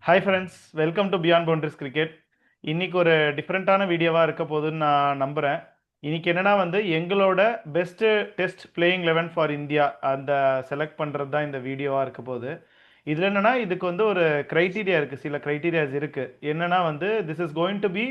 Hi friends, welcome to beyond boundaries cricket. இன்னைக்கு ஒரு டிஃப்ரெண்ட்டான வீடியோவாக இருக்க போகுதுன்னு நான் நம்புகிறேன். இன்னைக்கு என்னன்னா எங்களோட best test playing 11 for India அந்த செலக்ட் பண்ணுறது தான் இந்த வீடியோவாக இருக்க போகுது. இதில் என்னன்னா இதுக்கு ஒரு க்ரைட்டீரியா இருக்குது, சில க்ரைட்டீரியாஸ் இருக்குது. என்னன்னா this is going to be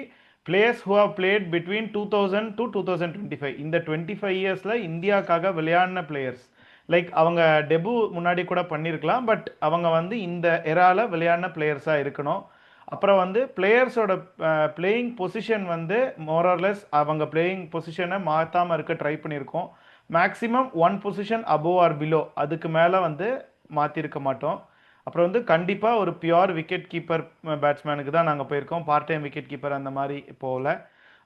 players who have played between 2000 to 2025. இந்த 25 இயர்ஸில் இந்தியாவுக்காக விளையாடின பிளேயர்ஸ். லைக் அவங்க டெபு முன்னாடி கூட பண்ணியிருக்கலாம், பட் அவங்க இந்த எரால விளையாடின பிளேயர்ஸாக இருக்கணும். அப்புறம் பிளேயர்ஸோட பிளேயிங் பொசிஷன் மோரர்லெஸ் அவங்க பிளேயிங் பொசிஷனை மாற்றாமல் இருக்க ட்ரை பண்ணியிருக்கோம். Maximum one position above or below, அதுக்கு மேலே மாற்றிருக்க மாட்டோம். அப்புறம் கண்டிப்பாக ஒரு பியோர் விக்கெட் கீப்பர் பேட்ஸ்மேனுக்கு தான் நாங்கள் போயிருக்கோம். பார்ட் டைம் விக்கெட் கீப்பர் அந்த மாதிரி போகல.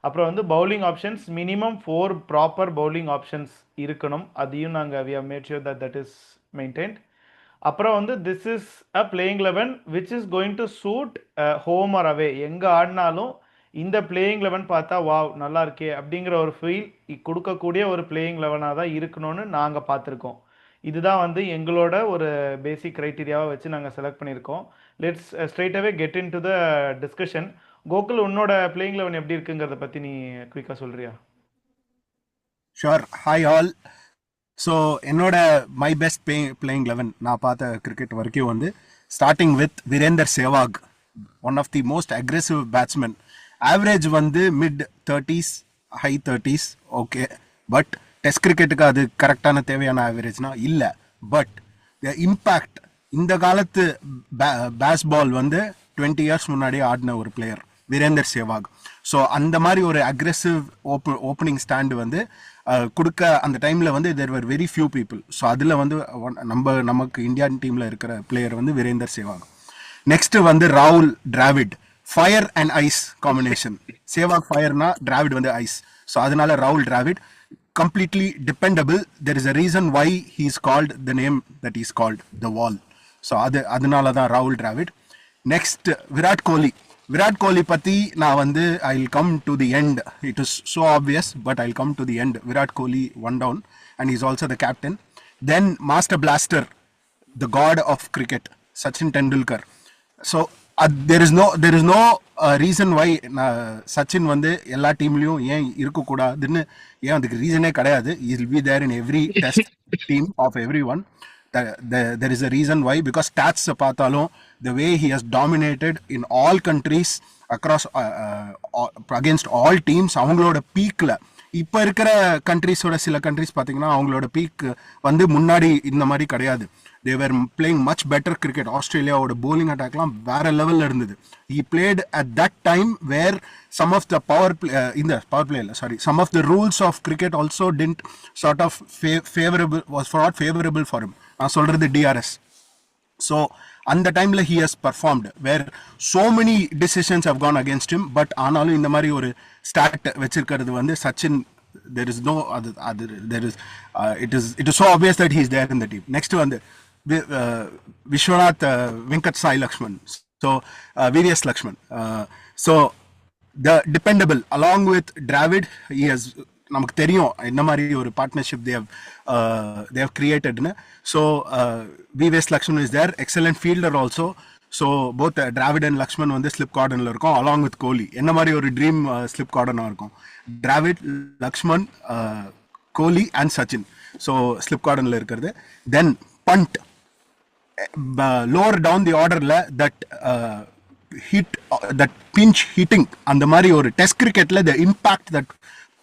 அப்புறம் bowling options minimum 4 proper bowling options இருக்கணும். அதையும் நாங்கள் we have made sure that is maintained. அப்புறம் this is a playing 11 which is going to suit home or away. எங்கே ஆடினாலும் இந்த பிளேயிங் 11 பார்த்தா வாவ் நல்லா இருக்கே அப்படிங்கிற ஒரு ஃபீல் கொடுக்கக்கூடிய ஒரு பிளேயிங் 11ஆக தான் இருக்கணும்னு நாங்கள் பார்த்துருக்கோம். இதுதான் எங்களோட ஒரு பேசிக் க்ரைட்டீரியாவை வச்சு நாங்கள் செலக்ட் பண்ணியிருக்கோம். Let's straight away get into the discussion. Gokul, உன்னோட பிளேயிங் 11 எப்படி இருக்குங்கிறத பற்றி நீ குயிக்காக சொல்கிறியா? ஷுர். Hi all. ஸோ என்னோட மை பெஸ்ட் பிளேயிங் 11 நான் பார்த்த கிரிக்கெட் வரைக்கும் starting with Virender Sehwag, one of the most aggressive batsman. Average mid 30s high 30s. Okay, but test கிரிக்கெட்டுக்கு அது கரெக்டான தேவையான ஆவரேஜ்னா இல்லை. பட் இம்பேக்ட் இந்த காலத்து பேஸ்பால் 20 இயர்ஸ் முன்னாடி ஆடின ஒரு பிளேயர் வீரேந்தர் சேவாக். ஸோ அந்த மாதிரி ஒரு அக்ரெசிவ் ஓப்பனிங் ஸ்டாண்டு கொடுக்க அந்த டைமில் there were very few people. So அதில் நமக்கு இந்தியன் டீமில் இருக்கிற பிளேயர் வீரேந்தர் சேவாக். நெக்ஸ்ட் ராகுல் Dravid. Fire and ice combination. Sehwag ஃபயர்னா டிராவிட் ஐஸ். ஸோ அதனால ராகுல் Dravid completely dependable. There is a reason why he is called the name that he is called, the wall. So adunala da Rahul Dravid. Next, Virat Kohli patti na I'll come to the end. It is so obvious, but I'll come to the end. Virat Kohli one down, and he's also the captain. Then Master Blaster, the god of cricket, Sachin Tendulkar. So there is no reason why Sachin எல்லா டீம்லயும் ஏன் இருக்கக்கூடாதுன்னு ஏன் அதுக்கு ரீசனே கிடையாது. he will be there in every test team of everyone. There is a reason why, because stats பார்த்தாலும் the way he has dominated in all countries across against all teams. அவங்களோட பீக்ல இப்போ இருக்கிற கண்ட்ரிஸோட சில கண்ட்ரிஸ் பார்த்தீங்கன்னா அவங்களோட பீக் முன்னாடி இந்த மாதிரி கிடையாது. they were playing much better cricket. ஆஸ்திரேலியாவோட bowling attackலாம் வேற லெவல்ல இருந்தது. he played at that time where some of the some of the rules of cricket also didn't sort of was not favorable for him. நான் சொல்றது DRS. so அந்த டைம்ல he has performed where so many decisions have gone against him. but ஆனாலும் இந்த மாதிரி ஒரு start வச்சிருக்கிறது Sachin, there is no other there is it is so obvious that he is there in the team. next Vishwanath Venkat Sai Lakshman. So VVS Lakshman. So the dependable along with Dravid, he has நமக்கு தெரியும் என்ன மாதிரி ஒரு partnership they have created. So VVS Lakshman is there, excellent fielder also. So both Dravid and Lakshman slip கார்டன்ல இருக்கும் along with Kohli. என்ன மாதிரி ஒரு ட்ரீம் ஸ்லிப் கார்டனா இருக்கும். Dravid, Lakshman, Kohli and Sachin. So slip கார்டன்ல இருக்கிறது. Then punt, lower down the order that hit, that pinch hitting அந்த மாதிரி ஒரு டெஸ்ட் கிரிக்கெட்ல the impact that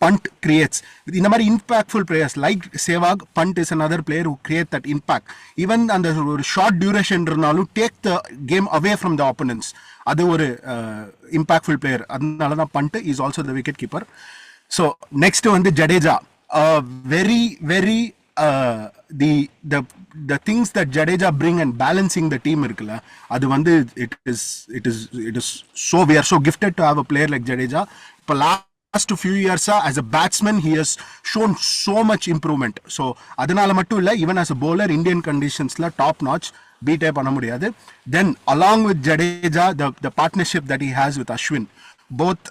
punt creates. இந்த மாதிரி impactful players like Sehwag, punt is another player who create that impact. even அந்த ஒரு short duration இருந்தாலும் take the game away from the opponents. அது ஒரு impactful player. அதனால தான் punt is also the wicket keeper. so next Jadeja. very very the things that Jadeja bring and balancing the team irukla, adu it is so, we are so gifted to have a player like Jadeja. For last few years as a batsman he has shown so much improvement. so adanala mattum illa, even as a bowler Indian conditions la top notch, beat panna mudiyadhu. then along with Jadeja, the partnership that he has with Ashwin, both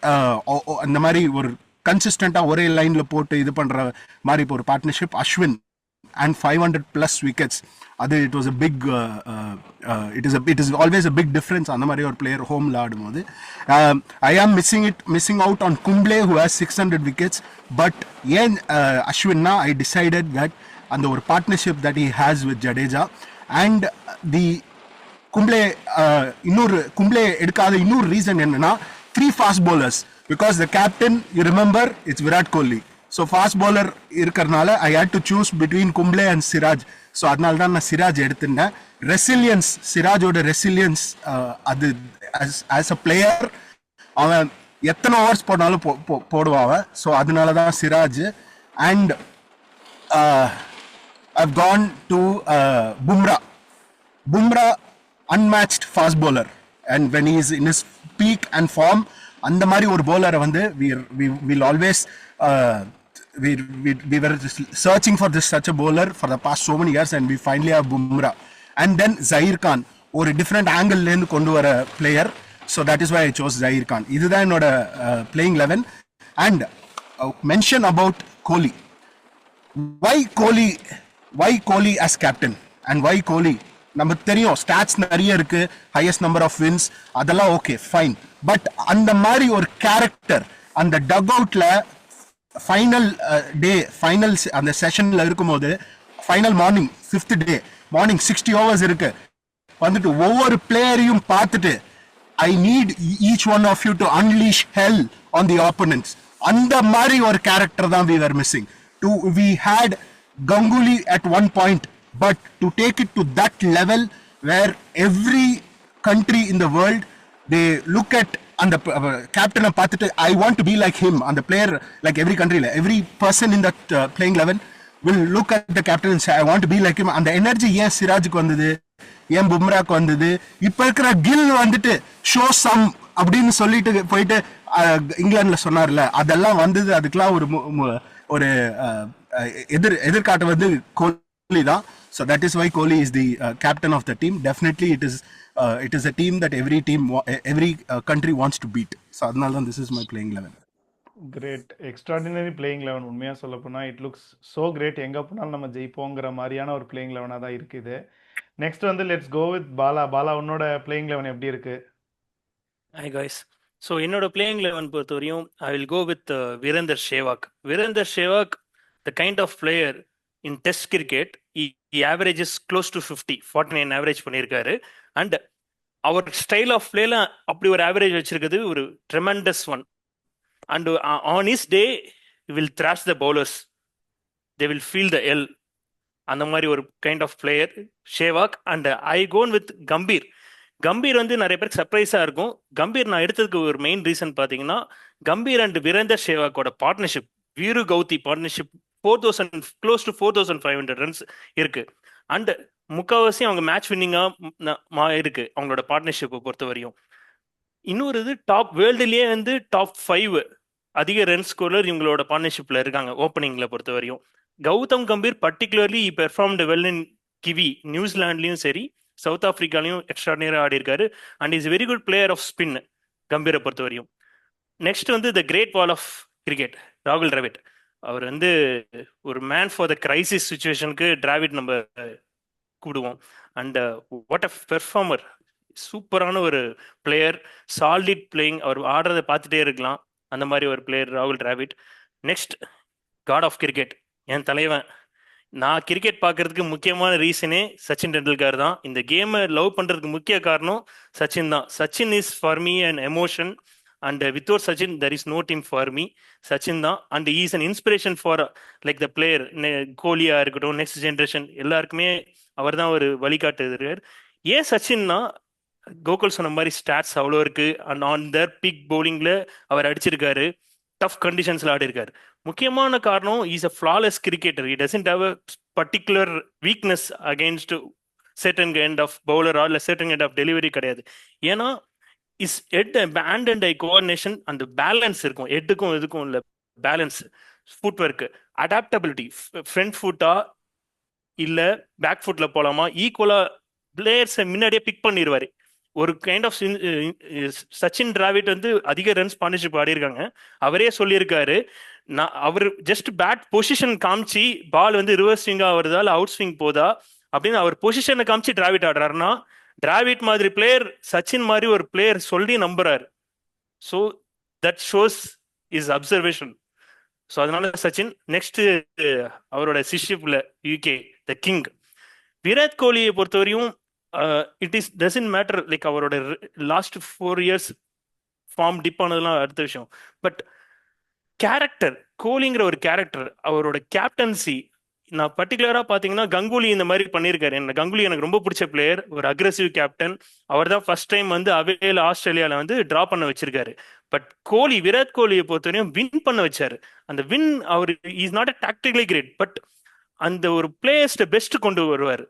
அந்த மாதிரி ஒரு கன்சிஸ்டண்டா ஒரே லைன்ல போட்டு இது பண்ற மாதிரி ஒரு partnership Ashwin and 500 plus wickets. It was a big it is always a big difference அந்த மாதிரி ஒரு player home ஆடும்போது. I am missing out on Kumble who has 600 wickets, but ஏன் அஸ்வின்னா I decided that அந்த ஒரு partnership that he has with Jadeja and the Kumble எடுக்காத இன்னொரு reason என்னன்னா 3 fast bowlers, because the captain, you remember, it's Virat Kohli. So fast bowler இருக்கறனால I had to choose between Kumble and Siraj. So அதனால தான் நான் சிராஜ் எடுத்துட்டேன். Resilience, சிராஜோட resilience, அது as a player அவன் எத்தனை ஓவர்ஸ் போனாலும் போடுவான். ஸோ அதனால தான் Siraj. And I've gone to Bumrah, unmatched fast bowler, and when he is in his peak and form, அந்த மாதிரி ஒரு bowler வந்து we'll always we were searching for such a bowler for the past so many years, and we finally have Bumrah. And then Zaheer Khan, ஒரு different angle ல இருந்து கொண்டு வர player, so that is why I chose Zaheer Khan. இதுதான் என்னோட playing 11. And mention about Kohli. Why Kohli as captain and why Kohli? நமக்கு தெரியும் stats நிறைய இருக்கு, ஹையஸ்ட் நம்பர் ஆஃப் வின்ஸ், அதெல்லாம் ஓகே ஃபைன். பட் அந்த மாதிரி ஒரு கேரக்டர் அந்த டக் அவுட்ல ஃபைனல் அந்த செஷன்ல இருக்கும்போது, final morning 5th day morning 60 hours இருக்கு, வந்துட்டு ஒவ்வொரு பிளேயரையும் பார்த்துட்டு I need each one of you to unleash hell on the opponents. அந்த மாதிரி ஒரு கேரக்டர் தான் we were missing. We had Ganguly at one point, but to take it to that level where every country in the world, they look at and the captain of Pathite, I want to be like him, and the player, like every country, every person in that playing 11 will look at the captain and say I want to be like him. And the energy ஏன் சிராஜுக்கு வந்தது, ஏன் பும்ராக்கு வந்தது, இப்ப இருக்கிற kill வந்துட்டு show some அப்படின்னு சொல்லிட்டு போயிட்டு இங்கிலாந்துல சொன்னார்ல, அதெல்லாம் வந்தது. அதுக்கெல்லாம் ஒரு எதிர்காட்டு வந்து கோலி தான். So that is why Kohli is the captain of the team. Definitely it is a team that every country wants to beat. So அதனால தான் this is my playing 11. Great, extraordinary playing 11. உண்மையாக சொல்ல போனால் இட் லுக்ஸ் ஸோ கிரேட். எங்கே போனாலும் நம்ம ஜெயிப்போங்கிற மாதிரியான ஒரு பிளேயிங் 11 தான் இருக்குது. நெக்ஸ்ட் வந்து லெட்ஸ் கோ வித் பாலா. உன்னோட பிளேயிங் 11 எப்படி இருக்கு? Hi guys. ஸோ என்னோட பிளேயிங் 11 பொறுத்தவரையும் I will go with Virender Sehwag. The kind of player in test cricket, he averages close to 49 average பண்ணியிருக்காரு. அண்ட் அவர் ஸ்டைல் ஆஃப் பிளேல அப்படி ஒரு ஆவரேஜ் வச்சிருக்கிறது ஒரு tremendous one. And on his day will thrash the bowlers, they will feel the hell. அந்த மாதிரி ஒரு kind of player Sehwag. And I gone with Gambhir வந்து நிறைய பேருக்கு சர்ப்ரைஸாக இருக்கும். கம்பீர் நான் எடுத்ததுக்கு ஒரு மெயின் ரீசன் பார்த்தீங்கன்னா, கம்பீர் அண்ட் வீரேந்தர் சேவாக்கோட partnership, Veeru Gauti partnership, 4,000 close to 4,500 runs இருக்கு. அண்ட் முக்கால்வாசி அவங்க மேட்ச் வின்னிங்கா இருக்கு அவங்களோட பார்ட்னர்ஷிப்பை பொறுத்த வரையும். இன்னொரு இது வேர்ல்டுலயே வந்து டாப் 5 அதிக ரன் ஸ்கோரர் இவங்களோட பார்ட்னர்ஷிப்ல இருக்காங்க ஓப்பனிங்ல பொறுத்த வரையும். Gautam Gambhir particularly performed well in Kiwi, நியூசிலாண்ட்லயும் சரி சவுத் ஆப்பிரிக்காலையும் எக்ஸ்ட்ராடினரியா ஆடி இருக்காரு. And is very good player of spin கம்பீரை பொறுத்த வரையும். நெக்ஸ்ட் வந்து the great wall of cricket ராகுல் டிராவிட். அவர் வந்து ஒரு மேன் ஃபார் த கிரைசிஸ் சுச்சுவேஷனுக்கு டிராவிட் நம்ம கூடுவோம். அண்ட் வாட் அ பெர்ஃபார்மர், சூப்பரான ஒரு பிளேயர், சாலிட் பிளேயிங், அவர் ஆடுறதை பார்த்துட்டே இருக்கலாம், அந்த மாதிரி ஒரு பிளேயர் ராகுல் Dravid. Next god of cricket, என் தலைவன். நான் கிரிக்கெட் பார்க்கறதுக்கு முக்கியமான ரீசனே சச்சின் டெண்டுல்கர் தான். இந்த கேமை லவ் பண்ணுறதுக்கு முக்கிய காரணம் சச்சின் தான். Sachin is for me and emotion, and without Sachin there is no team for me. Sachin da, and he is an inspiration for like the player Kohli irukadum, next generation ellarkume அவர் தான் ஒரு வழிகாட்டுறார். ஏன் சச்சின்னா கோகுல் சொன்ன மாதிரி stats அவ்வளோ இருக்கு. And on Dhar big பவுலிங்ல அவர் அடிச்சிருக்காரு, tough கண்டிஷன்ஸ்ல ஆடி இருக்காரு. முக்கியமான காரணம் is a flawless cricketer. he doesn't have a particular weakness against certain kind of bowler or certain kind of delivery கிடையாது. ஏன்னா is head hand and I coordination, அந்த balance இருக்கும். ஹெட்டுக்கும் இதுக்கும் உள்ள balance, food work, adaptability, front ஃபுட்டா இல்ல back ஃபுட்ல போலாமா, ஈக்குவலா பிளேயர்ஸை முன்னாடியே பிக் பண்ணிடுவாரு. ஒரு கைண்ட் ஆஃப் சச்சின் டிராவிட் வந்து அதிக ரன்ஸ் பார்ட்னர்ஷிப் ஆடிருக்காங்க. அவரே சொல்லியிருக்காரு, நான் அவர் ஜஸ்ட் பேட் பொசிஷன் காமிச்சு பால் வந்து ரிவர்ஸ் ஸ்விங்கா வருதா இல்லை அவுட் ஸ்விங் போதா அப்படின்னு அவர் பொசிஷனை காமிச்சு டிராவிட் ஆடுறாருன்னா, டிராவிட் மாதிரி பிளேயர் சச்சின் மாதிரி ஒரு பிளேயர் சொல்லி நம்புறாரு. So that shows is observation. So அதனால சச்சின். நெக்ஸ்ட் அவரோட சிஷ்யப்ல யூகே த கிங் விராட் கோலியை பொறுத்தவரையும் it is doesn't matter, like அவரோட லாஸ்ட் 4 years ஃபார்ம் டிப் ஆனதுலாம் அடுத்த விஷயம். பட் கேரக்டர், கோலிங்கிற ஒரு கேரக்டர், அவரோட கேப்டன்சி, நான் பர்டிகுலரா பாத்தீங்கன்னா கங்குலி இந்த மாதிரி பண்ணியிருக்காரு. எனக்கு கங்குலி எனக்கு ரொம்ப பிடிச்ச பிளேயர், ஒரு அக்ரெசிவ் கேப்டன். அவர் தான் ஃபர்ஸ்ட் டைம் வந்து அவேல ஆஸ்திரேலியால வந்து டிரா பண்ண வச்சிருக்காரு. பட் கோலி, விராட் கோலியை பொறுத்தவரையும் வின் பண்ண வச்சாரு. அந்த வின், அவர் is not a tactically great, but அந்த ஒரு பிளேயர்ஸ்ட பெஸ்ட் கொண்டு வருவார்.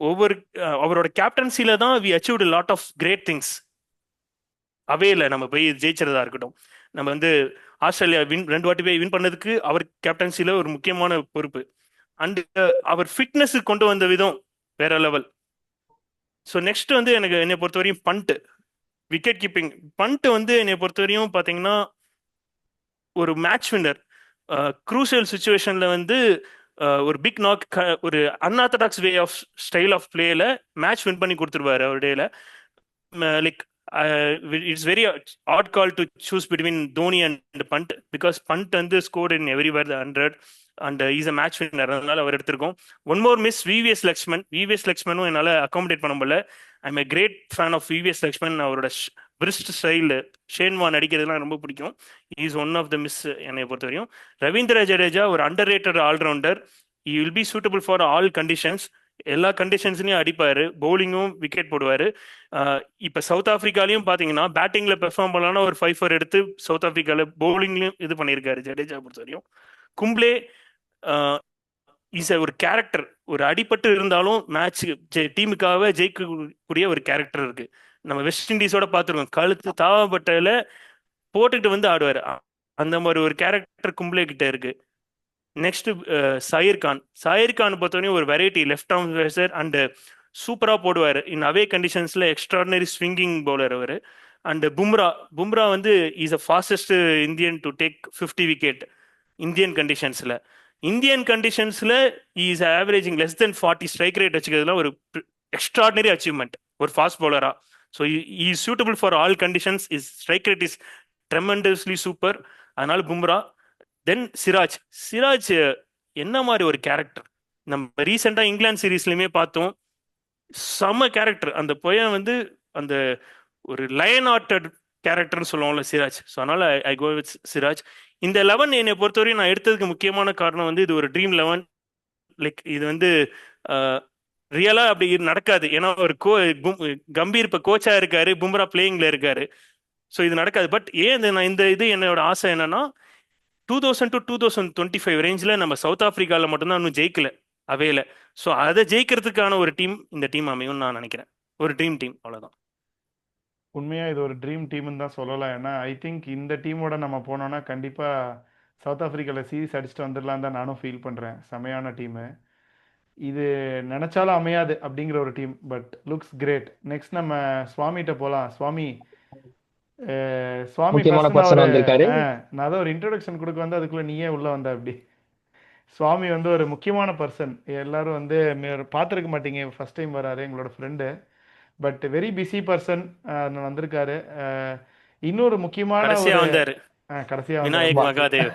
ஒவ்வொரு அவரோட கேப்டன்சில தான் we achieved lot of great things. அவேல நம்ம போய் ஜெயிச்சதா இருக்கட்டும், நம்ம வந்து ஆஸ்திரேலியா 2 வாட்டி போய் வின் பண்ணதுக்கு அவர் கேப்டன்சில ஒரு முக்கியமான பொறுப்பு. அண்ட் அவர் ஃபிட்னஸ் கொண்டு வந்த விதம் வேற லெவல். ஸோ நெக்ஸ்ட் வந்து என்னை பொறுத்தவரையும் பண்ட், விக்கெட் கீப்பிங். பண்ட் வந்து என்னை பொறுத்தவரையும் பார்த்தீங்கன்னா ஒரு மேட்ச் வின்னர். க்ரூசியல் சுச்சுவேஷன்ல வந்து ஒரு பிக் நாக், ஒரு unorthodox way of style of பிளேல மேட்ச் வின் பண்ணி கொடுத்துருவாரு அவர் டேல. Like it's very odd call to choose between Dhoni and Pant, because Pant வந்து scored in everywhere the 100 and he's a match winner. அதனால அவர் எடுத்திருக்கோம். One more miss VVS Lakshman. VVS லக்ஷ்மனும் என்னால் அகாமடேட் பண்ண முடியல. I'm a great fan of VVS Lakshman. அவரோட பிரிஸ்ட் ஸ்டைல், ஷேன்வான் அடிக்கிறதுலாம் ரொம்ப பிடிக்கும். Is one of the miss என்னை பொறுத்தவரையும். ரவீந்திர ஜடேஜா ஒரு underrated allrounder. he will be suitable for all conditions. எல்லா கண்டிஷன்ஸ்லையும் அடிப்பாரு, பவுலிங்கும் விக்கெட் போடுவாரு. இப்ப சவுத் ஆப்பிரிக்காலையும் பாத்தீங்கன்னா பேட்டிங்ல பெர்ஃபார்ம் பண்ணலாம்னா ஒரு 5-4 எடுத்து சவுத் ஆப்பிரிக்கால பவுலிங்லயும் இது பண்ணியிருக்காரு ஜடேஜா பொறுத்தவரையும். கும்ப்ளே இஸ் ஒரு கேரக்டர். ஒரு அடிபட்டு இருந்தாலும் மேட்ச் டீமுக்காக ஜெயிக்கக்கூடிய ஒரு கேரக்டர் இருக்கு. நம்ம வெஸ்ட் இண்டீஸோட பார்த்துருக்கோம், கழுத்து தாவப்பட்டல போட்டுக்கிட்டு வந்து ஆடுவாரு. அந்த மாதிரி ஒரு கேரக்டர் கும்ப்ளே கிட்ட இருக்கு. நெக்ஸ்ட் சாயிர் கான். சாயிர் கான் பொறுத்தவரையும் ஒரு variety left arm pacer and சூப்பரா போடுவார். இன் அவே கண்டிஷன்ஸ்ல எக்ஸ்ட்ராடினரி ஸ்விங்கிங் பவுலர் அவர். அண்ட் பும்ரா வந்து is a fastest Indian to take 50 wicket Indian கண்டிஷன்ஸ்ல. இந்தியன் கண்டிஷன்ஸ்ல is averaging less than 40 strike rate வச்சுக்கிறதுலாம் ஒரு எக்ஸ்ட்ராடினரி அச்சீவ்மெண்ட் ஒரு ஃபாஸ்ட் பவுலரா. So is suitable for all conditions. Is strike rate is tremendously super. அதனால பும்ரா. தென் சிராஜ் என்ன மாதிரி ஒரு கேரக்டர், நம்ம ரீசெண்டா இங்கிலாந்து சீரீஸ்லயுமே பார்த்தோம். செம கேரக்டர். அந்த பையன் வந்து அந்த ஒரு லயன் ஆர்டட் கேரக்டர்னு சொல்லுவோம்ல சிராஜ். ஸோ அதனால ஐ கோ வித் சிராஜ். இந்த 11 என்னை பொறுத்தவரையும் நான் எடுத்ததுக்கு முக்கியமான காரணம் வந்து இது ஒரு ட்ரீம் 11. லைக் இது வந்து ரியலா அப்படி நடக்காது. ஏன்னா ஒரு கம்பீர் இப்ப கோச்சா இருக்காரு, பும்ரா பிளேயிங்ல இருக்காரு. ஸோ இது நடக்காது. பட் ஏன் நான் இந்த இது என்னோட ஆசை என்னன்னா, 2000 to 2025 ரேஞ்சில் நம்ம சவுத் ஆப்பிரிக்காவில் மட்டும்தான் இன்னும் ஜெயிக்கல அவையில. ஸோ அதை ஜெயிக்கிறதுக்கான ஒரு டீம் இந்த டீம் அமையும் நான் நினைக்கிறேன். ஒரு ட்ரீம் டீம், அவ்வளோதான். உண்மையாக இது ஒரு ட்ரீம் டீம்னு தான் சொல்லலாம். ஏன்னா ஐ திங்க் இந்த டீமோட நம்ம போனோம்னா கண்டிப்பாக சவுத் ஆப்பிரிக்காவில் சீரீஸ் அடிச்சுட்டு வந்துடலாம் தான் நானும் ஃபீல் பண்ணுறேன். செமையான டீமு இது, நினச்சாலும் அமையாது அப்படிங்கிற ஒரு team. But looks great. Next நம்ம சுவாமிகிட்ட போகலாம். சுவாமி, சுவாமி நான் தான் ஒரு இன்ட்ரோடக்ஷன் கொடுக்க வந்து அதுக்குள்ள நீயே உள்ள வந்த. அப்படி சுவாமி வந்து ஒரு முக்கியமான பர்சன். எல்லாரும் வந்து பார்த்துருக்க மாட்டீங்க, ஃபர்ஸ்ட் டைம் வராரு எங்களோட friend. But very busy person வந்திருக்காரு. இன்னொரு முக்கியமான கடைசியா விநாயக் மகாதேவ்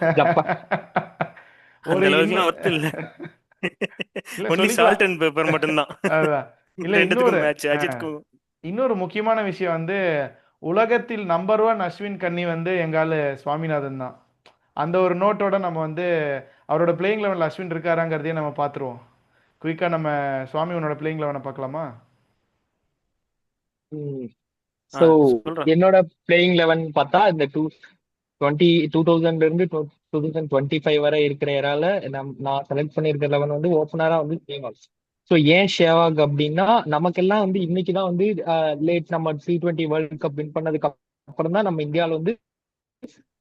இன்னொரு முக்கியமான விஷயம் வந்து உலகத்தில் நம்பர் 1 அஸ்வின் கன்னி வந்து எங்கால சுவாமிநாதன் தான். அந்த ஒரு நோட்டோட நம்ம வந்து அவரோட பிளேயிங் லெவனில் அஸ்வின் இருக்காராங்கிறதையே நம்ம பார்த்துருவோம். குயிக்காக நம்ம சுவாமி உன்னோட பிளேயிங் லெவனை பார்க்கலாமா? ஸோ என்னோட பிளேயிங் லெவன் பார்த்தா இந்த 2000 இருந்து 2025 வரை இருக்கிற ஏரால நான் செலக்ட் பண்ணியிருக்கிற லெவன் வந்து ஓப்பனரா வந்து சேவாக். ஸோ ஏன் ஷேவாக் அப்படின்னா, நமக்கெல்லாம் வந்து இன்னைக்குதான் வந்து லேட் நம்ம T20 வேர்ல்ட் கப் வின் பண்ணதுக்கு அப்புறம் தான் நம்ம இந்தியாவில் வந்து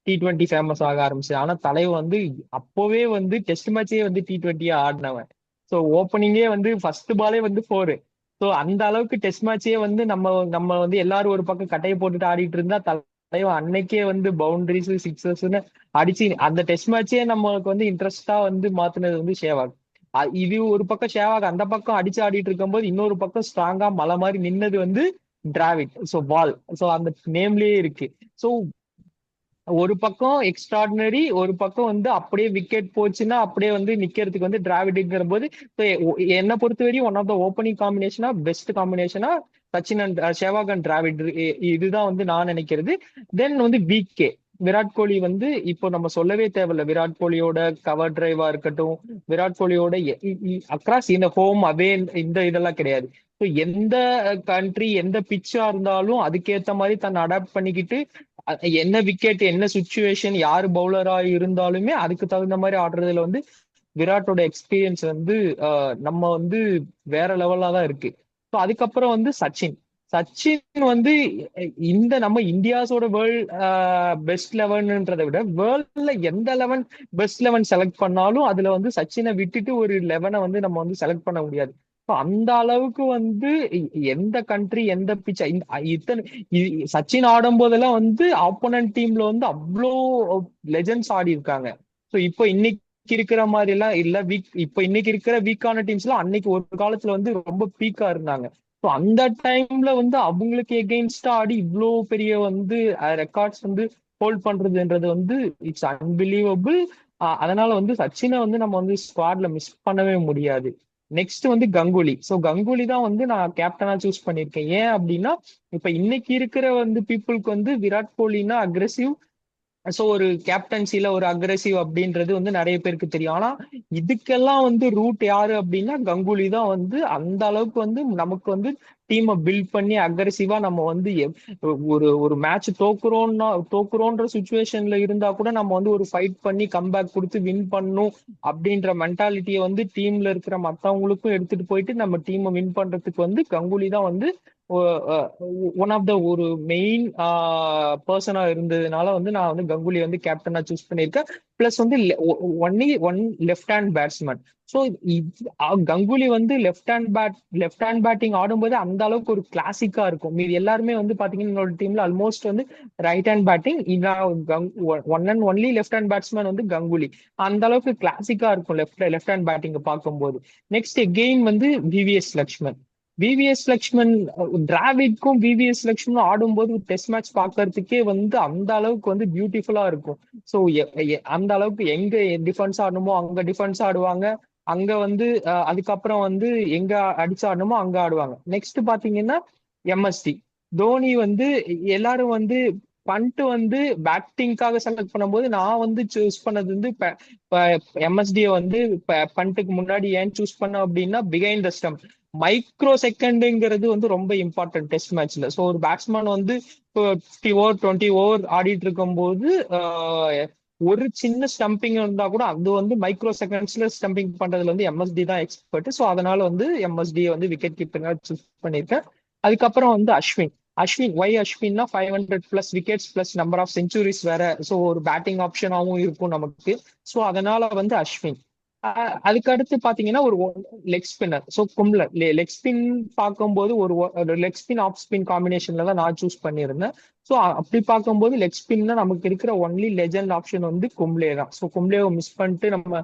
T20 ஃபேமஸ் ஆக ஆரம்பிச்சு. ஆனா தலைவர் வந்து அப்போவே வந்து டெஸ்ட் மேட்சே வந்து T20 ஆடினவன். ஸோ ஓப்பனிங்கே வந்து ஃபர்ஸ்ட் பாலே வந்து 4. ஸோ அந்த அளவுக்கு டெஸ்ட் மேட்சே வந்து நம்ம நம்ம வந்து எல்லாரும் ஒரு பக்கம் கட்டையை போட்டுட்டு ஆடிட்டு இருந்தா தலைவன் அன்னைக்கே வந்து பவுண்டரிஸ் சிக்ஸர்ஸ்னு அடிச்சு அந்த டெஸ்ட் மேட்சே நம்மளுக்கு வந்து இன்ட்ரெஸ்டா வந்து மாத்துனது வந்து ஷேவாக். இது ஒரு பக்கம் ஷேவாக் அந்த பக்கம் அடிச்சு ஆடிட்டு இருக்கும்போது இன்னொரு பக்கம் ஸ்ட்ராங்கா மலை மாதிரி நின்னது வந்து டிராவிட். ஸோ பால், ஸோ அந்த நேம்லயே இருக்கு. ஸோ ஒரு பக்கம் எக்ஸ்ட்ராடினரி, ஒரு பக்கம் வந்து அப்படியே விக்கெட் போச்சுன்னா அப்படியே வந்து நிக்கிறதுக்கு வந்து டிராவிட்ங்கிற போது என்னை பொறுத்தவரையும் ஒன் ஆஃப் த ஓப்பனிங் காம்பினேஷனா பெஸ்ட் காம்பினேஷனா சச்சின் அண்ட் ஷெவாக் அண்ட் டிராவிட் இதுதான் வந்து நான் நினைக்கிறது. தென் வந்து விகே விராட் கோலி வந்து இப்போ நம்ம சொல்லவே தேவையில்ல. விராட் கோலியோட கவர் டிரைவா இருக்கட்டும், விராட் கோலியோட அக்ராஸ் இந்த ஹோம் அவே இந்த இதெல்லாம் கிடையாது. ஸோ எந்த கண்ட்ரி எந்த பிச்சா இருந்தாலும் அதுக்கேத்த மாதிரி தன்னை அடாப்ட் பண்ணிக்கிட்டு என்ன விக்கெட் என்ன சுச்சுவேஷன் யாரு பவுலரா இருந்தாலுமே அதுக்கு தகுந்த மாதிரி ஆடுறதுல வந்து விராட்டோட எக்ஸ்பீரியன்ஸ் வந்து நம்ம வந்து வேற லெவல்ல தான் இருக்கு. ஸோ அதுக்கப்புறம் வந்து சச்சின். சச்சின் வந்து இந்த நம்ம இந்தியாஸோட வேர்ல்ட் பெஸ்ட் லெவன்ன்றதை விட வேர்ல்ட்ல எந்த லெவன் பெஸ்ட் லெவன் செலக்ட் பண்ணாலும் அதுல வந்து சச்சினை விட்டுட்டு ஒரு லெவனை வந்து நம்ம வந்து செலக்ட் பண்ண முடியாது. அந்த அளவுக்கு வந்து எந்த கண்ட்ரி எந்த பிச்சை இத்தனை சச்சின் ஆடும் போதெல்லாம் வந்து ஆப்போனன்ட் டீம்ல வந்து அவ்வளோ லெஜண்ட்ஸ் ஆடி இருக்காங்க. ஸோ இப்போ இன்னைக்கு இருக்கிற மாதிரி எல்லாம் இல்ல வீக். இப்போ இன்னைக்கு இருக்கிற வீக்கான டீம்ஸ் எல்லாம் அன்னைக்கு ஒரு காலத்துல வந்து ரொம்ப பீக்கா இருந்தாங்க. ஸோ அந்த டைம்ல வந்து அவங்களுக்கு எகெயின்ஸ்டா ஆடி இவ்வளோ பெரிய வந்து ரெக்கார்ட்ஸ் வந்து ஹோல்ட் பண்றதுன்றது வந்து இட்ஸ் அன்பிலீவபிள். அதனால வந்து சச்சினை வந்து நம்ம வந்து ஸ்குவாட்ல மிஸ் பண்ணவே முடியாது. நெக்ஸ்ட் வந்து கங்குலி. ஸோ கங்குலி தான் வந்து நான் கேப்டனா சூஸ் பண்ணியிருக்கேன். ஏன் அப்படின்னா இப்ப இன்னைக்கு இருக்கிற வந்து பீப்புளுக்கு வந்து விராட் கோலினா அக்ரெசிவ், ஸோ ஒரு கேப்டன்சில ஒரு அக்ரெசிவ் அப்படின்றது வந்து நிறைய பேருக்கு தெரியும். ஆனா இதுக்கெல்லாம் வந்து ரூட் யாரு அப்படின்னா கங்குலி தான் வந்து அந்த அளவுக்கு வந்து நமக்கு வந்து டீமை பில்ட் பண்ணி அக்ரெசிவா நம்ம வந்து ஒரு ஒரு மேட்ச் தோக்குறோன்ற சுச்சுவேஷன்ல இருந்தா கூட நம்ம வந்து ஒரு ஃபைட் பண்ணி கம்பேக் கொடுத்து வின் பண்ணும் அப்படின்ற மென்டாலிட்டியை வந்து டீம்ல இருக்கிற மற்றவங்களுக்கும் எடுத்துட்டு போயிட்டு நம்ம டீமை வின் பண்றதுக்கு வந்து கங்குலி தான் வந்து ஒன் ஆஃப் த ஒரு மெயின் பர்சனா இருந்ததுனால வந்து நான் வந்து கங்குலி வந்து கேப்டனா சூஸ் பண்ணியிருக்கேன். பிளஸ் வந்து one left hand batsman. So Ganguly வந்து லெஃப்ட் ஹேண்ட் பேட்டிங் ஆடும்போது அந்த அளவுக்கு ஒரு கிளாசிக்கா இருக்கும். மீது எல்லாருமே வந்து பாத்தீங்கன்னா என்னோட டீம்ல ஆல்மோஸ்ட் வந்து right hand batting, one and only left hand batsman வந்து கங்குலி. அந்த அளவுக்கு கிளாசிக்கா இருக்கும் லெஃப்ட் ஹேண்ட் பேட்டிங் பார்க்கும்போது. நெக்ஸ்ட் கெயின் வந்து விவிஎஸ் லக்ஷ்மன். விவிஎஸ் லக்ஷ்மன் டிராவிட்க்கும் விவிஎஸ் லக்ஷ்மன் ஆடும்போது டெஸ்ட் மேட்ச் பார்க்கறதுக்கே வந்து அந்த அளவுக்கு வந்து பியூட்டிஃபுல்லா இருக்கும். ஸோ அந்த அளவுக்கு எங்க டிஃபென்ஸ் ஆடணுமோ அங்க டிஃபென்ஸ் ஆடுவாங்க. அங்க வந்து அதுக்கப்புறம் வந்து எங்க அடிச்சு ஆடணுமோ அங்க ஆடுவாங்க. நெக்ஸ்ட் பாத்தீங்கன்னா எம்எஸ்டி தோனி வந்து எல்லாரும் வந்து பண்ட் வந்து பேட்டிங்காக செலக்ட் பண்ணும்போது நான் வந்து சூஸ் பண்ணது வந்து எம்எஸ்டியை வந்து பண்ட்டுக்கு முன்னாடி ஏன் சூஸ் பண்ண அப்படின்னா பிகைண்ட் த ஸ்டம்ப் மைக்ரோ செகண்டுங்கிறது வந்து ரொம்ப இம்பார்ட்டன்ட் டெஸ்ட் மேட்ச்ல. ஸோ ஒரு பேட்ஸ்மேன் வந்து 50 ஓவர் 20 ஓவர் ஆடிட்டு இருக்கும்போது ஒரு சின்ன ஸ்டம்பிங் இருந்தா கூட அது வந்து மைக்ரோ செகண்ட்ஸ்ல ஸ்டம்பிங் பண்றதுல வந்து எம்எஸ்டி தான் எக்ஸ்பர்ட். ஸோ அதனால வந்து எம்எஸ்டி வந்து விக்கெட் கீப்பரா சூஸ் பண்ணியிருக்கேன். அதுக்கப்புறம் வந்து அஸ்வின் ஒய் அஸ்வின்னா 500+ wickets plus number of centuries வேற. ஸோ ஒரு பேட்டிங் ஆப்ஷனாகவும் இருக்கும் நமக்கு. ஸோ அதனால வந்து அஸ்வின். அதுக்கு அடுத்து பாத்தீங்கன்னா ஒரு லெக் ஸ்பின்னர். ஸோ கும்ளர் லெக் ஸ்பின் பார்க்கும்போது ஒரு லெக் ஸ்பின் ஆஃப் ஸ்பின் காம்பினேஷன்ல தான் நான் சூஸ் பண்ணியிருந்தேன். ஸோ அப்படி பார்க்கும்போது லெக் ஸ்பின்னா நமக்கு இருக்கிற ஒன்லி லெஜண்ட் ஆப்ஷன் வந்து கும்ளே தான். ஸோ கும்ளேவை மிஸ் பண்ணிட்டு நம்ம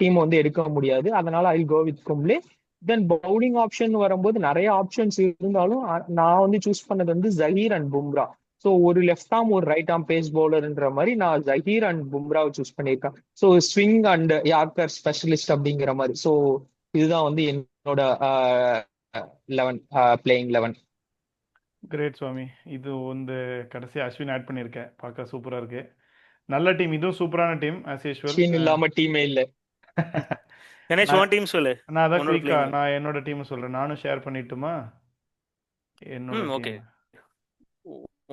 டீம் வந்து எடுக்க முடியாது. அதனால I go with Kumble. Then bowling option வரும்போது நிறைய ஆப்ஷன்ஸ் இருந்தாலும் நான் வந்து சூஸ் பண்ணது வந்து ஜஹீர் அண்ட் பும்ரா. ஸோ ஒரு லெஃப்ட் ஆர்ம் ஒரு ரைட் ஆர்ம் பேஸ் பவுலர்ன்ற மாதிரி நான் ஜஹீர் அண்ட் பும்ராவை சூஸ் பண்ணியிருக்கேன். So swing and yorker specialist அப்படிங்கிற மாதிரி. ஸோ இதுதான் வந்து என்னோட 11 பிளேயிங் 11. கிரேட் சுவாமி. இது வந்து கடைசி அஸ்வின் ஆட் பண்ணியிருக்கேன். பார்க்க சூப்பரா இருக்கு. நல்ல டீம். இதுவும் சூப்பரான டீம் ஆஸ் யூஷுவல். அஸ்வின் இல்லாம டீமே இல்ல. கணேஷ் உன் டீம் சொல்லு. நான் அதான் உன்னோட குயிக்கா playing. நான் என்னோட டீம் சொல்றேன். நானும் ஷேர் பண்ணிட்டுமா என்னோட ஓகே. டீம்.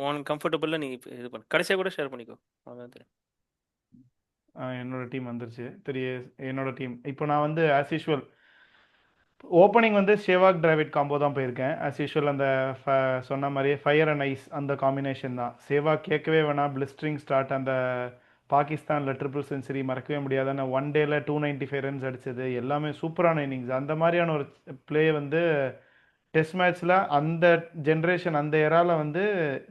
உனக்கு கம்ஃபர்டபுள்ல நீ இது பண்ணு. கடைசியா கூட ஷேர் பண்ணிக்கோ. அதான் தெரியும். என்னோட டீம் வந்துருச்சு. என்னோட டீம் இப்போ நான் வந்து ஆஸ் யூஷுவல் ஓப்பனிங் வந்து ஷேவாக் டிராவிட் காம்போ தான் போயிருக்கேன். ஆஸ் யூஷுவல் அந்த சொன்ன மாதிரியே ஃபயர் அண்ட் ஐஸ் அந்த காம்பினேஷன் தான். சேவாக் கேட்கவே வேணாம். பிளிஸ்டரிங் ஸ்டார்ட் அந்த பாகிஸ்தானில் ட்ரிபிள் செஞ்சுரி மறக்கவே முடியாது. அந்த 1 டேல 295 ரன்ஸ் அடிச்சது எல்லாமே சூப்பரான இன்னிங்ஸ். அந்த மாதிரியான ஒரு பிளே வந்து டெஸ்ட் மேட்ச்ல அந்த ஜென்ரேஷன் அந்த எரால வந்து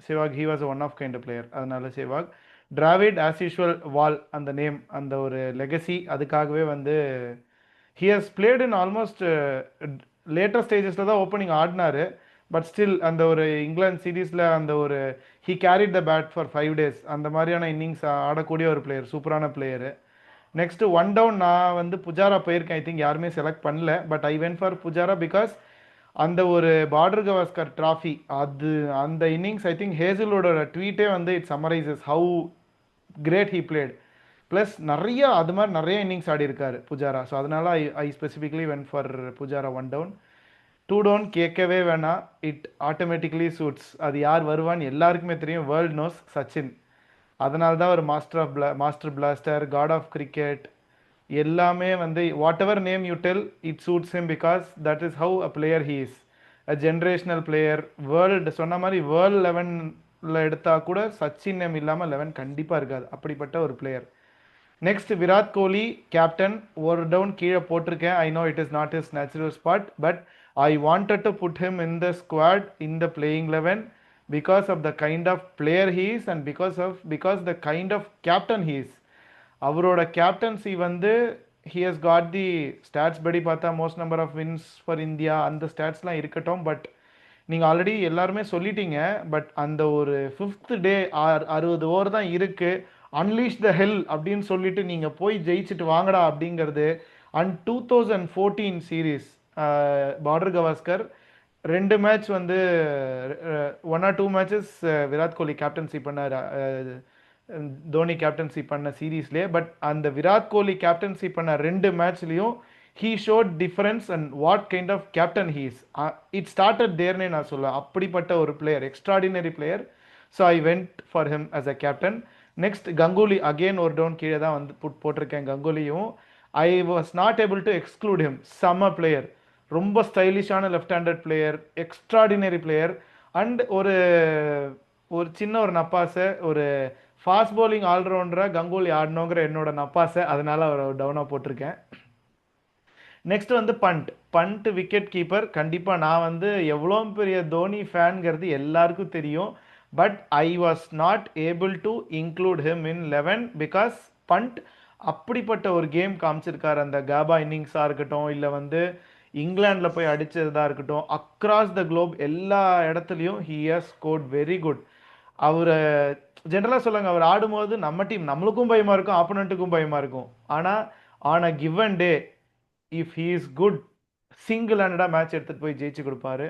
Sehwag he was one of kind player. அதனால Sehwag. Dravid as usual wall அந்த நேம் அந்த ஒரு லெகசி அதுக்காகவே வந்து he has played in almost later ஸ்டேஜஸில் தான் ஓப்பனிங் ஆடினாரு. பட் ஸ்டில் அந்த ஒரு இங்கிலாந்து சீரீஸில் அந்த ஒரு he carried the bat for 5 days அந்த மாதிரியான இன்னிங்ஸ் ஆடக்கூடிய ஒரு பிளேயர், சூப்பரான பிளேயரு. நெக்ஸ்ட் ஒன் டவுன் நான் வந்து புஜாரா போயிருக்கேன். ஐ திங்க் யாருமே செலக்ட் பண்ணல. But I went for Pujara because அந்த ஒரு பார்டர் கவாஸ்கர் டிராஃபி அது அந்த இன்னிங்ஸ் ஐ திங்க் ஹேசிலோட ட்வீட்டே வந்து it summarises how great he played. Plus நிறைய அது மாதிரி நிறைய இன்னிங்ஸ் ஆடி இருக்காரு புஜாரா. ஸோ அதனால I specifically went for Pujara one down. Two down கேட்கவே வேணாம், இட் ஆட்டோமேட்டிக்லி சூட்ஸ். அது யார் வருவான்னு எல்லாருக்குமே தெரியும், வேர்ல்ட் நோஸ் சச்சின். அதனால தான் ஒரு master blaster, god of cricket எல்லாமே வந்து whatever name you tell it suits him because that is how a player he is. A generational player. World சொன்ன மாதிரி வேர்ல்டு 11ல் எடுத்தால் கூட சச்சின் நேம் இல்லாமல் 11 கண்டிப்பாக இருக்காது. அப்படிப்பட்ட ஒரு player. Next Virat Kohli captain. ஒரு டவுன் கீழே போட்டிருக்கேன். I know it is not is natural spot but I wanted to put him in the squad in the playing 11 because of the kind of player he is and because the kind of captain he is. அவரோட captaincy வந்து he has got the stats படி பார்த்தா most number of wins for India அந்த ஸ்டாட்ஸ்லாம் இருக்கட்டும். But நீங்கள் already எல்லாருமே சொல்லிட்டீங்க. பட் அந்த ஒரு 5th டே 60 ஓவர் தான் இருக்கு, அன்லீஷ் த ஹெல் அப்படின்னு சொல்லிட்டு நீங்கள் போய் ஜெயிச்சுட்டு வாங்கடா அப்படிங்கிறது. And 2014 series border Gavaskar 2 match வந்து 1 or 2 matches Virat Kohli captaincy பண்ணார், தோனி கேப்டன்சி பண்ண சீரீஸ்லேயே. பட் அந்த விராட் கோலி கேப்டன்சி பண்ண 2 மேட்ச்லேயும் he showed difference and what kind of captain he is. It started there நான் சொல்லுவேன். அப்படிப்பட்ட ஒரு player, extraordinary player. So I went for him as a captain. Next Ganguly again ஒரு down கீழே தான் வந்து போட்டிருக்கேன். கங்குலியும் I was not able to exclude him. செம்ம பிளேயர், ரொம்ப ஸ்டைலிஷான left handed player, extraordinary player. And ஒரு சின்ன ஒரு நப்பாசை, ஒரு ஃபாஸ்ட் பவுலிங் ஆல்ரவுண்டராக கங்குலி ஆடணுங்கிற என்னோட நப்பாசை. அதனால அவர் டவுனாக போட்டிருக்கேன். நெக்ஸ்ட் வந்து பண்ட் விக்கெட் கீப்பர். கண்டிப்பாக நான் வந்து எவ்வளோ பெரிய தோனி ஃபேன்கிறது எல்லாருக்கும் தெரியும். But I was not able to include him in 11 because Pant அப்படிப்பட்ட ஒரு கேம் காமிச்சிருக்காரு. அந்த காபா இன்னிங்ஸாக இருக்கட்டும், இல்லை வந்து இங்கிலாண்டில் போய் அடித்ததாக இருக்கட்டும், அக்ராஸ் த குளோப் எல்லா இடத்துலையும் he has scored very good. அவர் ஜென்ரலாக சொல்லுங்க, அவர் ஆடும்போது நம்ம டீம் நம்மளுக்கும் பயமாக இருக்கும், ஆப்போனண்ட்டுக்கும் பயமாக இருக்கும். ஆனால் on a given day if he is good, single ஹேண்டடாக மேட்ச் எடுத்துகிட்டு போய் ஜெயிச்சு கொடுப்பாரு.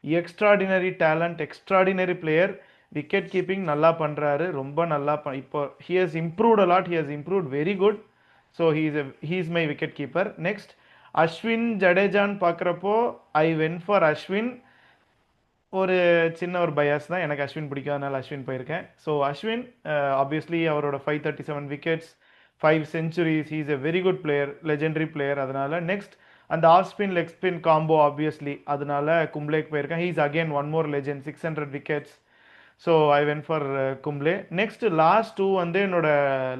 Extraordinary talent, extraordinary player. Wicket keeping நல்லா பண்ணுறாரு, ரொம்ப நல்லா இப்போ he has improved a lot, he has improved very good. So he is my wicket keeper. Next Ashwin ஜடேஜான்னு பார்க்குறப்போ ஐ வென் ஃபார் அஸ்வின். ஒரு சின்ன ஒரு பயாஸ் தான், எனக்கு அஸ்வின் பிடிக்காதனால அஸ்வின் போயிருக்கேன். ஸோ அஸ்வின் ஆப்வியஸ்லி அவரோட 537 wickets, 5 centuries, he is a very good player, legendary player. அதனால நெக்ஸ்ட் அந்த off spin leg spin combo obviously அதனால கும்ப்ளேக்கு போயிருக்கேன். He is again one more legend, 600 wickets. So I went for Kumble. Next last two வந்து என்னோட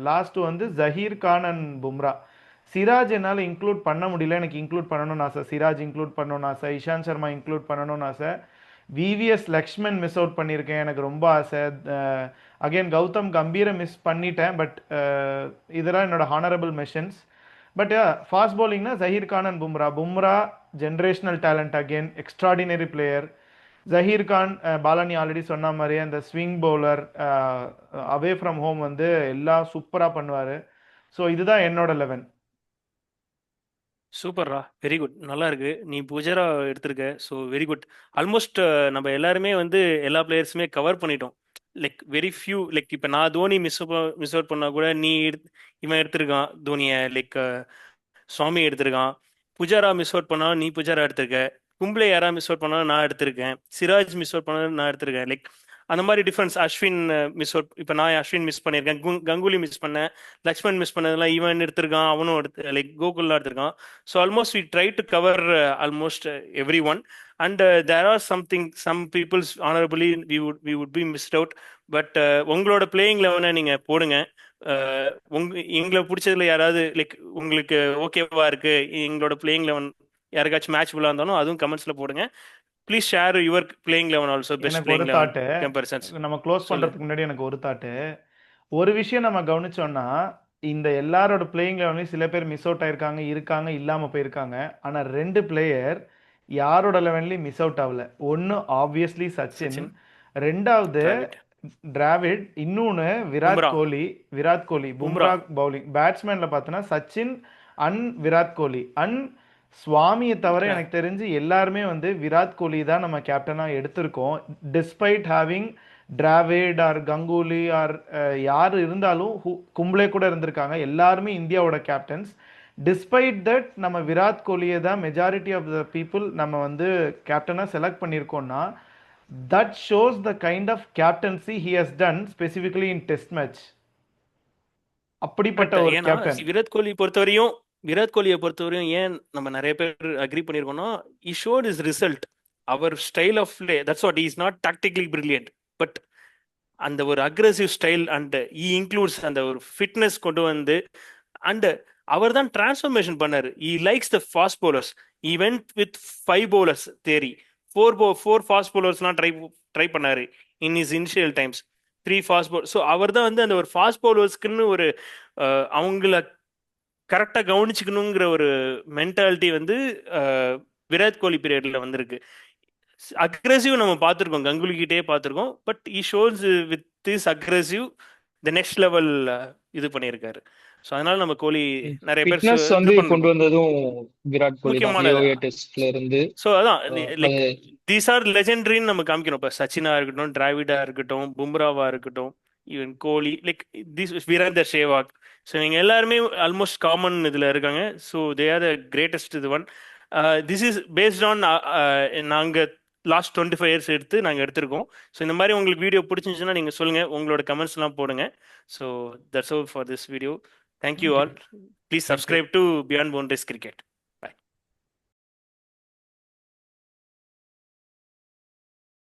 last two வந்து Zaheer Khan and Bumrah. Siraj என்னால் include பண்ண முடியல, எனக்கு இன்க்ளூட் பண்ணணும்னு ஆசை. சிராஜ் இன்க்ளூட் பண்ணணும்னு ஆசை, இஷாந்த் சர்மா இன்க்ளூட் பண்ணணும்னு ஆசை. விவிஎஸ் லக்ஷ்மன் மிஸ் அவுட் பண்ணியிருக்கேன், எனக்கு ரொம்ப ஆசை. அகெயின் கௌதம் கம்பீரை மிஸ் பண்ணிட்டேன். பட் இதெல்லாம் என்னோட ஹானரபிள் மெஷன்ஸ். பட் ஃபாஸ்ட் பவுலிங்னா Zaheer Khan and Bumrah generational talent, again extraordinary player. Zaheer Khan பாலானி ஆல்ரெடி சொன்ன மாதிரியே அந்த swing bowler, away from home வந்து எல்லாம் சூப்பராக பண்ணுவார். ஸோ இதுதான் என்னோட 11. சூப்பர்ரா, வெரி குட், நல்லா இருக்கு. நீ புஜரா எடுத்திருக்க, ஸோ வெரி குட். ஆல்மோஸ்ட் நம்ம எல்லாருமே வந்து எல்லா பிளேயர்ஸுமே கவர் பண்ணிட்டோம். லைக் வெரி ஃபியூ, லைக் இப்போ நான் தோனி மிஸ் அவுட் பண்ணா கூட நீ இவன் எடுத்திருக்கான் தோனியை, லைக் சுவாமி எடுத்திருக்கான். புஜாரா மிஸ் அவுட் பண்ணா நீ புஜாரா எடுத்திருக்க. கும்ப்ளே யாரா மிஸ் அவுட் பண்ணாலும் நான் எடுத்திருக்கேன். சிராஜ் மிஸ் அவுட் பண்ணாலும் நான் எடுத்திருக்கேன். லைக் அந்த மாதிரி டிஃபரன்ஸ். அஸ்வின் மிஸ் அவுட், இப்போ நான் அஸ்வின் மிஸ் பண்ணியிருக்கேன், கங்குலி மிஸ் பண்ணேன், லக்ஷ்மன் மிஸ் பண்ணதெல்லாம் இவன் எடுத்திருக்கான், அவனும் லைக் கோகுல்லாம் எடுத்திருக்கான். So almost we try to cover almost everyone. And there are some peoples honourably we would be missed out. But உங்களோட பிளேயிங் 11 நீங்கள் போடுங்க. எங்களை பிடிச்சதுல யாராவது லைக் உங்களுக்கு ஓகேவா இருக்கு எங்களோட பிளேயிங் 11 யாருக்காச்சும் மேட்ச் ஃபுல்லாக இருந்தாலும் அதுவும் கமெண்ட்ஸில் போடுங்க. Please share your playing 11 also, best எனக்கு ஒரு பிளேயிங் 11 தாட்டு, கம்பேரிசன்ஸ். நம்ம க்ளோஸ் சொல்லு. பண்றதுக்கு முன்னாடி எனக்கு ஒரு தாட்டு. ஒரு விஷயம் நம்ம கவனிச்சோம்னா, இந்த எல்லாரோட பிளேயிங் லெவன்லயும் சில பேர் மிஸ் அவுட் ஆயிருக்காங்க, இருக்காங்க, இல்லாம போயிருக்காங்க. ஆனா 2 பிளேயர் யாரோட லெவன்லயும் மிஸ் அவுட் ஆகல. ஒன்னு ஆப்வியஸ்லி சச்சின், சச்சின், 2வது டிராவிட், டிராவிட், இன்னொன்னு பும்ரா, விராட் கோலி, பும்ரா. பும்ரா பவுலிங். பேட்ஸ்மேன்ல பார்த்தோன்னா சச்சின் அண்ட் விராட் கோலி அண்ட் சுவாமியை தவிர Okay. எனக்கு தெரிஞ்சு எல்லாருமே வந்து விராட் கோலி தான் நம்ம கேப்டனா எடுத்திருக்கோம். Despite having Dravid or Ganguly or யார் இருந்தாலும் கும்ப்ளே கூட இருந்திருக்காங்க, எல்லாருமே இந்தியாவோட கேப்டன்ஸ். டிஸ்பைட் தட் நம்ம விராட் கோலியை தான் மெஜாரிட்டி ஆஃப் த பீப்புள் நம்ம வந்து கேப்டனாக செலக்ட் பண்ணியிருக்கோம்னா that shows the kind of captaincy he has done specifically in test match. அப்படிப்பட்ட கரெக்ட். ஒரு ஏன்னா கேப்டன். விராட் கோலியை பொறுத்தவரையும் ஏன் நம்ம நிறைய பேர் அக்ரி பண்ணியிருக்கோம்னா, he showed his result, அவர் style of play, that's what, is not tactically brilliant, but அந்த ஒரு அக்ரெசிவ் ஸ்டைல் அண்ட் இன்க்ளூட்ஸ் அந்த ஒரு ஃபிட்னஸ் கொண்டு வந்து, அண்ட் அவர் தான் டிரான்ஸ்ஃபர்மேஷன் பண்ணாரு. He likes the fast bowlers. He went with 5 bowlers தேரி, 4 ஃபாஸ்ட் bowlersலாம் ட்ரை பண்ணாரு in is initial times, 3 fast bowlers. So அவர் தான் வந்து அந்த ஒரு ஃபாஸ்ட் bowlersக்குன்னு ஒரு அவங்கள கரெக்டாக கவனிச்சுக்கணுங்கிற ஒரு மென்டாலிட்டி வந்து விராட் கோலி பீரியட்ல வந்திருக்கு. அக்ரெசிவ் நம்ம பார்த்துருக்கோம், கங்குலி கிட்டே பார்த்துருக்கோம், but E shows with this aggressive the next level இது பண்ணியிருக்காரு. ஸோ அதனால நம்ம கோலி நிறைய பேர் ஃபிட்னஸ் வந்து கொண்டு வந்ததும் விராட் கோலி தான், முக்கியமானது. ஏஓஏ டெஸ்ட்ல இருந்து. ஸோ அதான் லைக் தீஸ் ஆர் லெஜெண்டரின்னு நம்ம காமிக்கணும். இப்போ சச்சினா இருக்கட்டும், டிராவிடா இருக்கட்டும், பும்ராவா இருக்கட்டும், even Kohli, like this Virender Sehwag. So இவங்க எல்லாருமே ஆல்மோஸ்ட் காமன் இதில் இருக்காங்க. So they are the greatest இது one. This is based on நாங்கள் லாஸ்ட் 25 இயர்ஸ் எடுத்து நாங்கள் எடுத்திருக்கோம். ஸோ இந்த மாதிரி உங்களுக்கு வீடியோ பிடிச்சிருந்துச்சுன்னா நீங்கள் சொல்லுங்கள், உங்களோட கமெண்ட்ஸ்லாம் போடுங்க. So that's all for this video. Thank you all. Please subscribe to beyond boundaries cricket.